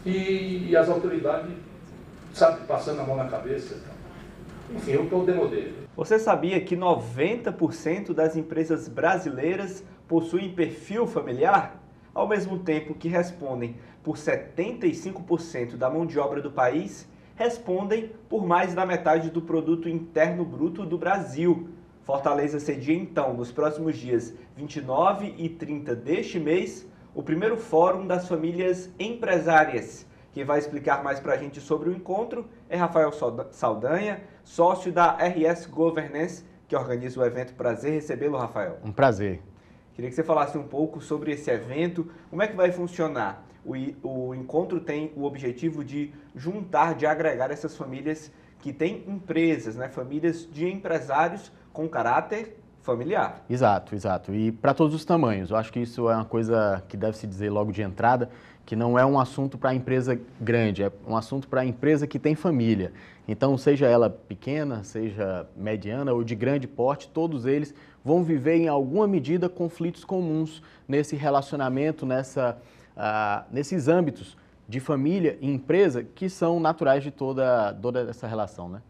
E as autoridades, sabe, passando a mão na cabeça. Enfim, eu estou demodê. Você sabia que 90% das empresas brasileiras possuem perfil familiar? Ao mesmo tempo que respondem por 75% da mão de obra do país, respondem por mais da metade do produto interno bruto do Brasil. Fortaleza cedia então, nos próximos dias 29 e 30 deste mês, o primeiro Fórum das Famílias Empresárias. Quem vai explicar mais para a gente sobre o encontro é Rafael Saldanha, sócio da RS Governance, que organiza o evento. Prazer recebê-lo, Rafael. Um prazer. Queria que você falasse um pouco sobre esse evento, como é que vai funcionar? O encontro tem o objetivo de juntar, de agregar essas famílias que têm empresas, né? Famílias de empresários com caráter familiar. Exato, exato. E para todos os tamanhos. Eu acho que isso é uma coisa que deve se dizer logo de entrada, que não é um assunto para a empresa grande, é um assunto para a empresa que tem família. Então, seja ela pequena, seja mediana ou de grande porte, todos eles vão viver em alguma medida conflitos comuns nesse relacionamento, nesses âmbitos de família e empresa que são naturais de toda essa relação, né?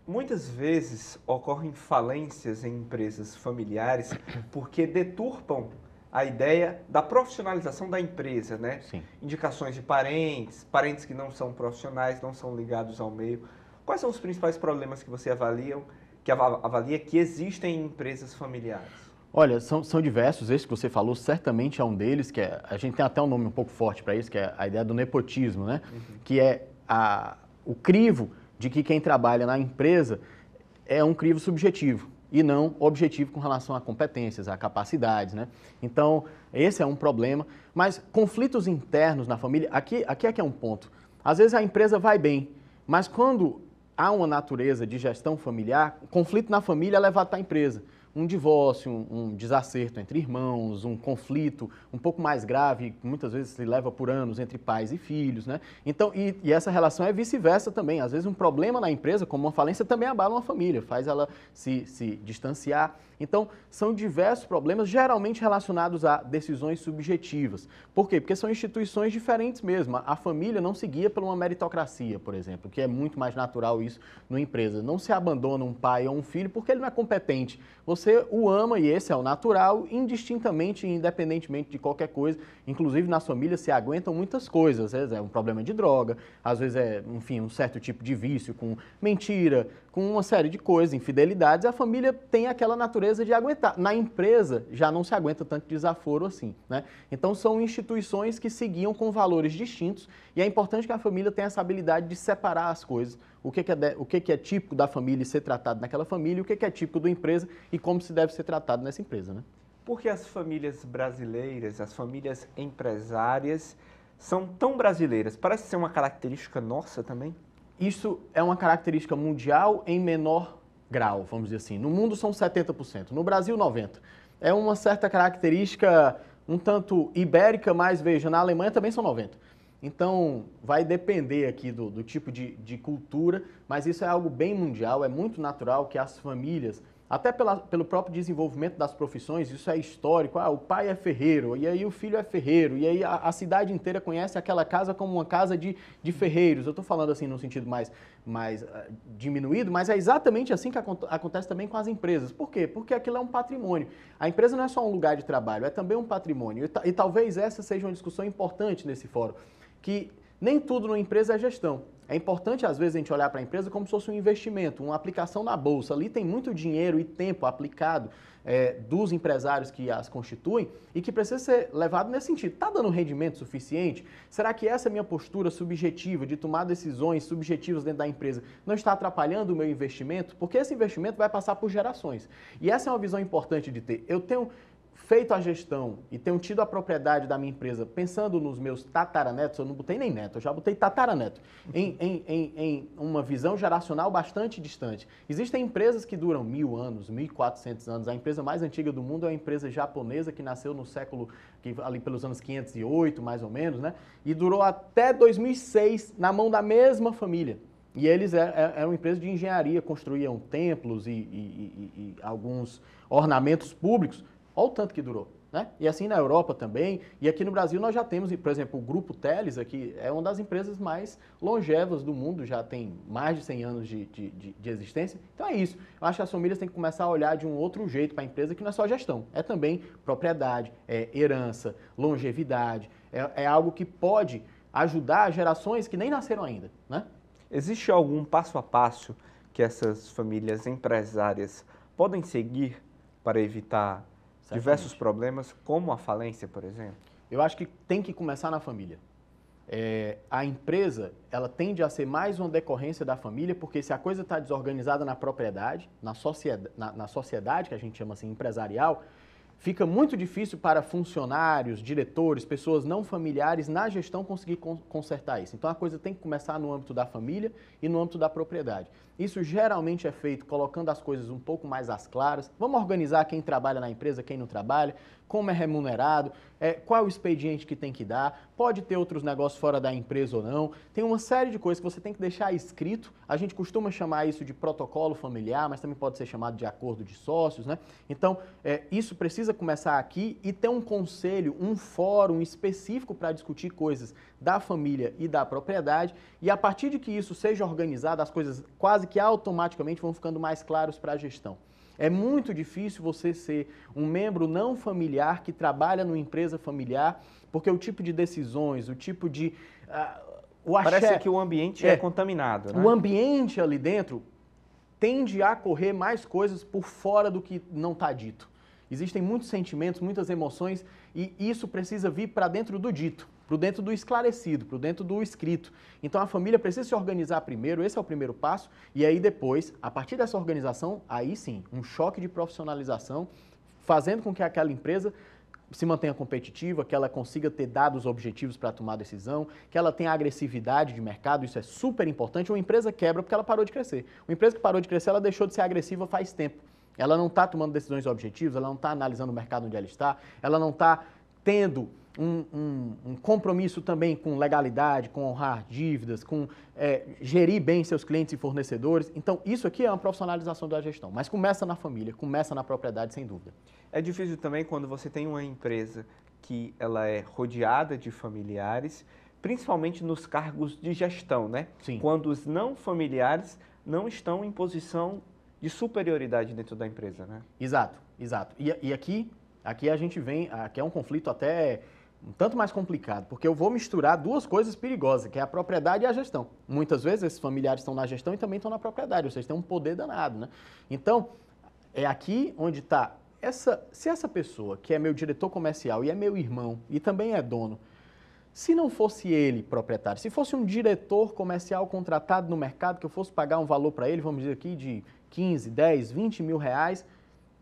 Muitas vezes ocorrem falências em empresas familiares porque deturpam a ideia da profissionalização da empresa, né? Sim. Indicações de parentes que não são profissionais, não são ligados ao meio. Quais são os principais problemas que você avalia que existem em empresas familiares? Olha, são diversos. Esse que você falou certamente é um deles, que a gente tem até um nome um pouco forte para isso, que é a ideia do nepotismo, né? Que é o crivo de que quem trabalha na empresa é um crivo subjetivo e não objetivo com relação a competências, a capacidades, né? Então, esse é um problema. Mas conflitos internos na família, aqui é que é um ponto. Às vezes a empresa vai bem, mas quando há uma natureza de gestão familiar, conflito na família é levado para a empresa. Um divórcio, um desacerto entre irmãos, um conflito um pouco mais grave, que muitas vezes se leva por anos entre pais e filhos, né? Então, e essa relação é vice-versa também. Às vezes um problema na empresa, como uma falência, também abala uma família, faz ela se distanciar. Então, são diversos problemas, geralmente relacionados a decisões subjetivas. Por quê? Porque são instituições diferentes mesmo. A família não se guia por uma meritocracia, por exemplo, que é muito mais natural isso numa empresa. Não se abandona um pai ou um filho porque ele não é competente. Você o ama, e esse é o natural, indistintamente e independentemente de qualquer coisa. Inclusive, nas famílias se aguentam muitas coisas. Às vezes é um problema de droga, às vezes é, enfim, um certo tipo de vício, com mentira, com uma série de coisas, infidelidades. A família tem aquela natureza de aguentar. Na empresa, já não se aguenta tanto desaforo assim, né? Então, são instituições que se guiam com valores distintos, e é importante que a família tenha essa habilidade de separar as coisas. O que é típico da família e ser tratado naquela família, e o que é típico da empresa e como se deve ser tratado nessa empresa, né? Porque as famílias brasileiras, as famílias empresárias, são tão brasileiras? Parece ser uma característica nossa também? Isso é uma característica mundial em menor grau, vamos dizer assim. No mundo são 70%, no Brasil 90%. É uma certa característica um tanto ibérica, mas veja, na Alemanha também são 90%. Então, vai depender aqui do tipo de cultura, mas isso é algo bem mundial, é muito natural que as famílias, até pelo próprio desenvolvimento das profissões, isso é histórico, o pai é ferreiro, e aí o filho é ferreiro, e aí a cidade inteira conhece aquela casa como uma casa de ferreiros. Eu estou falando assim num sentido mais diminuído, mas é exatamente assim que acontece também com as empresas. Por quê? Porque aquilo é um patrimônio. A empresa não é só um lugar de trabalho, é também um patrimônio. E talvez essa seja uma discussão importante nesse fórum, que nem tudo na empresa é gestão. É importante, às vezes, a gente olhar para a empresa como se fosse um investimento, uma aplicação na bolsa. Ali tem muito dinheiro e tempo aplicado dos empresários que as constituem e que precisa ser levado nesse sentido. Está dando rendimento suficiente? Será que essa minha postura subjetiva de tomar decisões subjetivas dentro da empresa não está atrapalhando o meu investimento? Porque esse investimento vai passar por gerações. E essa é uma visão importante de ter. Eu tenho feito a gestão e tenho tido a propriedade da minha empresa pensando nos meus tataranetos, eu não botei nem neto, eu já botei tataraneto, em uma visão geracional bastante distante. Existem empresas que duram 1000 anos, 1400 anos. A empresa mais antiga do mundo é uma empresa japonesa que nasceu no século, ali pelos anos 508, mais ou menos, né? E durou até 2006 na mão da mesma família. E eles eram uma empresa de engenharia, construíam templos e alguns ornamentos públicos. Olha o tanto que durou, né? E assim na Europa também, e aqui no Brasil nós já temos, por exemplo, o Grupo Teles aqui, é uma das empresas mais longevas do mundo, já tem mais de 100 anos de existência. Então é isso, eu acho que as famílias têm que começar a olhar de um outro jeito para a empresa, que não é só gestão, é também propriedade, é herança, longevidade, é algo que pode ajudar gerações que nem nasceram ainda, né? Existe algum passo a passo que essas famílias empresárias podem seguir para evitar diversos problemas, como a falência, por exemplo? Eu acho que tem que começar na família. A empresa, ela tende a ser mais uma decorrência da família, porque se a coisa está desorganizada na propriedade, na sociedade, que a gente chama assim empresarial, fica muito difícil para funcionários, diretores, pessoas não familiares na gestão conseguir consertar isso. Então a coisa tem que começar no âmbito da família e no âmbito da propriedade. Isso geralmente é feito colocando as coisas um pouco mais às claras. Vamos organizar quem trabalha na empresa, quem não trabalha, como é remunerado, qual é o expediente que tem que dar, pode ter outros negócios fora da empresa ou não. Tem uma série de coisas que você tem que deixar escrito. A gente costuma chamar isso de protocolo familiar, mas também pode ser chamado de acordo de sócios, né? Então, isso precisa começar aqui e ter um conselho, um fórum específico para discutir coisas da família e da propriedade. E a partir de que isso seja organizado, as coisas quase que automaticamente vão ficando mais claras para a gestão. É muito difícil você ser um membro não familiar que trabalha numa empresa familiar, porque o tipo de decisões, o tipo de... Parece que o ambiente é contaminado, né? O ambiente ali dentro tende a correr mais coisas por fora do que não está dito. Existem muitos sentimentos, muitas emoções, e isso precisa vir para dentro do dito, para dentro do esclarecido, para dentro do escrito. Então a família precisa se organizar primeiro, esse é o primeiro passo, e aí depois, a partir dessa organização, aí sim, um choque de profissionalização, fazendo com que aquela empresa se mantenha competitiva, que ela consiga ter dados objetivos para tomar decisão, que ela tenha agressividade de mercado, isso é super importante. Uma empresa quebra porque ela parou de crescer. Uma empresa que parou de crescer, ela deixou de ser agressiva faz tempo. Ela não está tomando decisões objetivas, ela não está analisando o mercado onde ela está, ela não está tendo um compromisso também com legalidade, com honrar dívidas, com gerir bem seus clientes e fornecedores. Então, isso aqui é uma profissionalização da gestão, mas começa na família, começa na propriedade, sem dúvida. É difícil também quando você tem uma empresa que ela é rodeada de familiares, principalmente nos cargos de gestão, né? Sim. Quando os não familiares não estão em posição de superioridade dentro da empresa, né? Exato, exato. E aqui a gente vem, aqui é um conflito até um tanto mais complicado, porque eu vou misturar duas coisas perigosas, que é a propriedade e a gestão. Muitas vezes esses familiares estão na gestão e também estão na propriedade, ou seja, tem um poder danado, né? Então, é aqui onde está, se essa pessoa que é meu diretor comercial e é meu irmão e também é dono, se não fosse ele proprietário, se fosse um diretor comercial contratado no mercado, que eu fosse pagar um valor para ele, vamos dizer aqui, de 15, 10, 20 mil reais,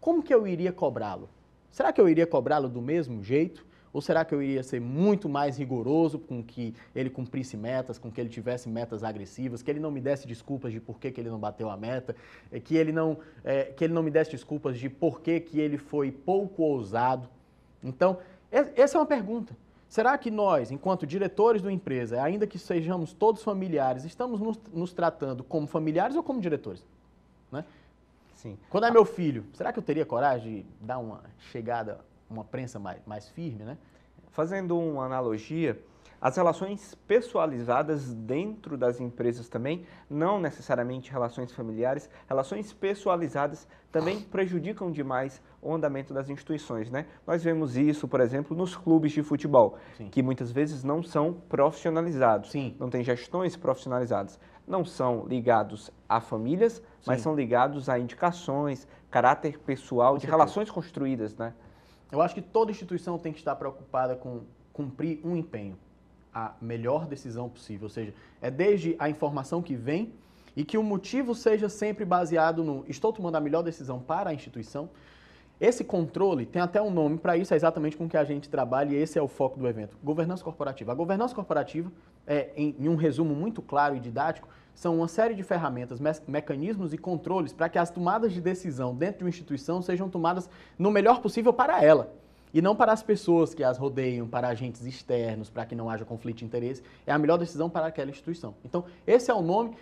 como que eu iria cobrá-lo? Será que eu iria cobrá-lo do mesmo jeito? Ou será que eu iria ser muito mais rigoroso com que ele cumprisse metas, com que ele tivesse metas agressivas, que ele não me desse desculpas de por que ele não bateu a meta, que ele não me desse desculpas de por que ele foi pouco ousado? Então, essa é uma pergunta. Será que nós, enquanto diretores de uma empresa, ainda que sejamos todos familiares, estamos nos tratando como familiares ou como diretores? Né? Sim. Quando é meu filho, será que eu teria coragem de dar uma chegada, uma prensa mais firme, né? Fazendo uma analogia, as relações pessoalizadas dentro das empresas também, não necessariamente relações familiares, relações pessoalizadas também prejudicam demais o andamento das instituições, né? Nós vemos isso, por exemplo, nos clubes de futebol, Sim. que muitas vezes não são profissionalizados, Sim. não têm gestões profissionalizadas. Não são ligados a famílias, mas Sim. são ligados a indicações, caráter pessoal, de relações construídas, né? Eu acho que toda instituição tem que estar preocupada com cumprir um empenho, a melhor decisão possível. Ou seja, é desde a informação que vem e que o motivo seja sempre baseado no estou tomando a melhor decisão para a instituição. Esse controle tem até um nome para isso, é exatamente com que a gente trabalha e esse é o foco do evento. Governança corporativa. A governança corporativa, em um resumo muito claro e didático, são uma série de ferramentas, mecanismos e controles para que as tomadas de decisão dentro de uma instituição sejam tomadas no melhor possível para ela. E não para as pessoas que as rodeiam, para agentes externos, para que não haja conflito de interesse. É a melhor decisão para aquela instituição. Então, esse é o nome,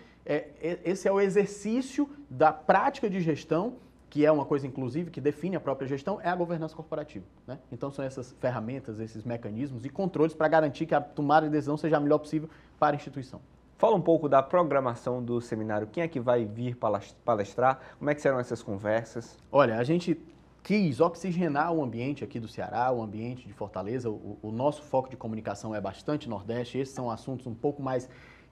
esse é o exercício da prática de gestão, que é uma coisa, inclusive, que define a própria gestão, é a governança corporativa, né? Então, são essas ferramentas, esses mecanismos e controles para garantir que a tomada de decisão seja a melhor possível para a instituição. Fala um pouco da programação do seminário. Quem é que vai vir palestrar? Como é que serão essas conversas? Olha, a gente quis oxigenar o ambiente aqui do Ceará, o ambiente de Fortaleza. O nosso foco de comunicação é bastante Nordeste. Esses são assuntos um pouco mais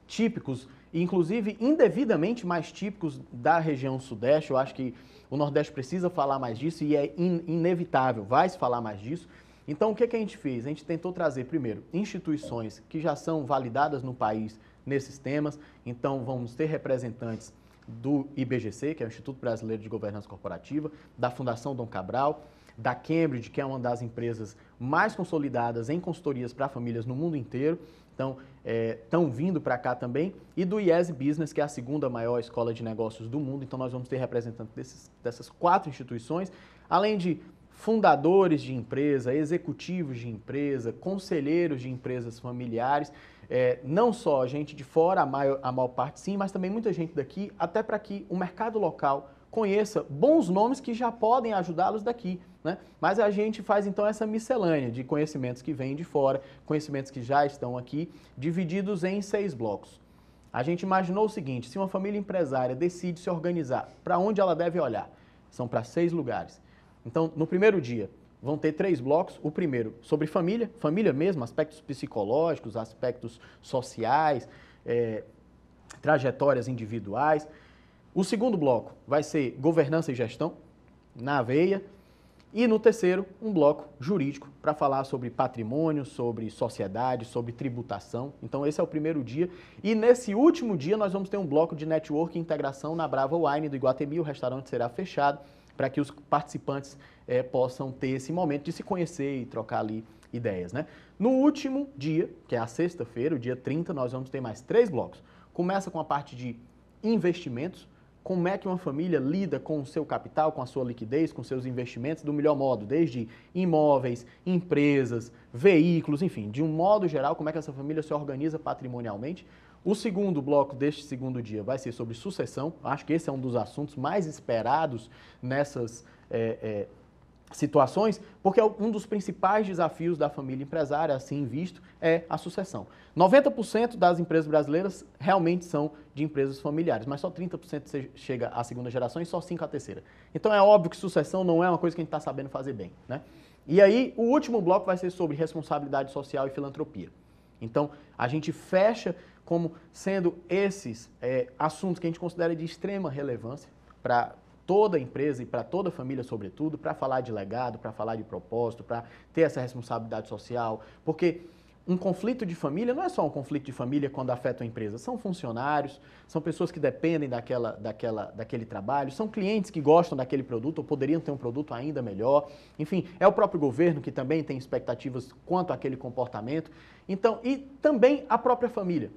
típicos, inclusive indevidamente mais típicos da região Sudeste. Eu acho que o Nordeste precisa falar mais disso e é inevitável, vai se falar mais disso. Então, o que a gente fez? A gente tentou trazer, primeiro, instituições que já são validadas no país nesses temas. Então, vamos ter representantes do IBGC, que é o Instituto Brasileiro de Governança Corporativa, da Fundação Dom Cabral, da Cambridge, que é uma das empresas mais consolidadas em consultorias para famílias no mundo inteiro. Então, estão vindo para cá também. E do IES Business, que é a segunda maior escola de negócios do mundo. Então, nós vamos ter representantes dessas 4 instituições, além de fundadores de empresa, executivos de empresa, conselheiros de empresas familiares, não só gente de fora, a maior parte sim, mas também muita gente daqui, até para que o mercado local conheça bons nomes que já podem ajudá-los daqui, né? Mas a gente faz então essa miscelânea de conhecimentos que vêm de fora, conhecimentos que já estão aqui, divididos em 6 blocos. A gente imaginou o seguinte: se uma família empresária decide se organizar, para onde ela deve olhar? São para 6 lugares. Então, no primeiro dia, vão ter 3 blocos. O primeiro sobre família, família mesmo, aspectos psicológicos, aspectos sociais, trajetórias individuais. O segundo bloco vai ser governança e gestão, na veia. E no terceiro, um bloco jurídico para falar sobre patrimônio, sobre sociedade, sobre tributação. Então esse é o primeiro dia. E nesse último dia nós vamos ter um bloco de network e integração na Brava Wine do Iguatemi. O restaurante será fechado para que os participantes possam ter esse momento de se conhecer e trocar ali ideias, né? No último dia, que é a sexta-feira, o dia 30, nós vamos ter mais 3 blocos. Começa com a parte de investimentos. Como é que uma família lida com o seu capital, com a sua liquidez, com seus investimentos do melhor modo, desde imóveis, empresas, veículos, enfim, de um modo geral, como é que essa família se organiza patrimonialmente. O segundo bloco deste segundo dia vai ser sobre sucessão. Acho que esse é um dos assuntos mais esperados nessas situações, porque um dos principais desafios da família empresária, assim visto, é a sucessão. 90% das empresas brasileiras realmente são de empresas familiares, mas só 30% chega à segunda geração e só 5% à terceira. Então é óbvio que sucessão não é uma coisa que a gente está sabendo fazer bem, né? E aí o último bloco vai ser sobre responsabilidade social e filantropia. Então a gente fecha como sendo esses assuntos que a gente considera de extrema relevância para toda empresa e para toda família, sobretudo, para falar de legado, para falar de propósito, para ter essa responsabilidade social, porque um conflito de família não é só um conflito de família quando afeta a empresa, são funcionários, são pessoas que dependem daquele trabalho, são clientes que gostam daquele produto ou poderiam ter um produto ainda melhor, enfim, é o próprio governo que também tem expectativas quanto àquele comportamento, então, e também a própria família.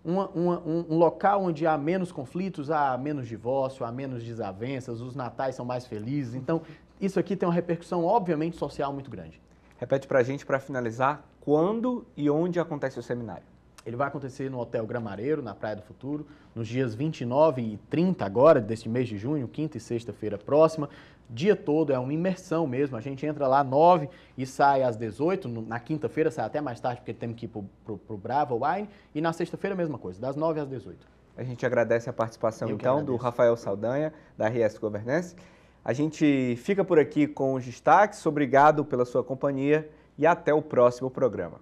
Um local onde há menos conflitos, há menos divórcio, há menos desavenças, os natais são mais felizes. Então, isso aqui tem uma repercussão, obviamente, social muito grande. Repete pra gente, para finalizar, quando e onde acontece o seminário? Ele vai acontecer no Hotel Gramareiro, na Praia do Futuro, nos dias 29 e 30 agora, deste mês de junho, quinta e sexta-feira próxima. Dia todo, é uma imersão mesmo, a gente entra lá às 9 e sai às 18, na quinta-feira sai até mais tarde porque temos que ir pro Brava Wine, e na sexta-feira a mesma coisa, das 9 às 18. A gente agradece a participação então do Rafael Saldanha, da RS Governance. A gente fica por aqui com os destaques, obrigado pela sua companhia e até o próximo programa.